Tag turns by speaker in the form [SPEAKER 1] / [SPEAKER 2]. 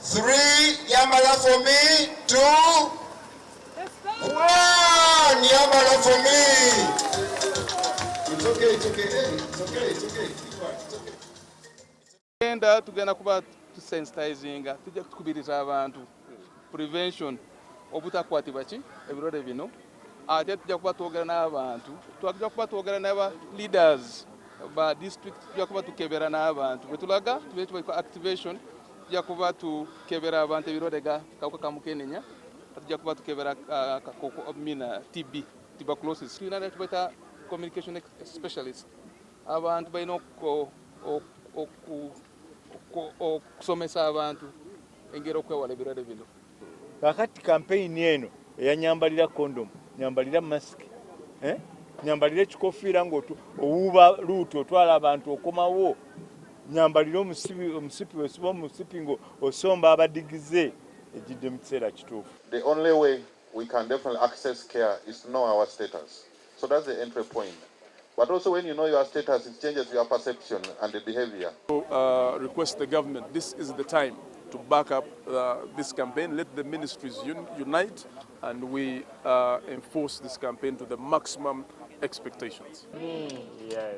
[SPEAKER 1] 3, Yambala for me. 2, 1, Yambala for me. It's okay, it's okay, it's okay, it's okay.
[SPEAKER 2] Uganda tugenda kuba tusensitizinga, tujja kukubiriza abantu prevention obutakwatibwa ki ebirwadde bino. Ate tujja kuba twogera n'abantu, tujja kuba twogera n'aba leaders ba district, tujja kuba tukebera n'abantu bwe tulaga tuba activation, tujja kuba tukebera abantu ebirwadde ga kawuka ka mukenenya, tujja kuba tukebera TB, tuberculosis, tulina ne tubeta communication specialist. Abantu balina okusomesa abantu engeri okwewala ebirwadde bino.
[SPEAKER 3] Kakati kampeyini eno eyanyambalira kondom, nyambalira masiki, nyambalira ekikofiira ng'owuuba luutu otwala abantu okomawo, nyambalira omusipi wesiba omusipi ng'osomba abadigize, ejjidde mu kiseera kituufu.
[SPEAKER 4] The only way we can definitely access care is to know our status. So that's the entry point. But also when you know your status, it changes your perception and the behavior.
[SPEAKER 5] Request the government, this is the time to back up this campaign. Let the ministries unite and we enforce this campaign to the maximum expectations.
[SPEAKER 3] Yeah.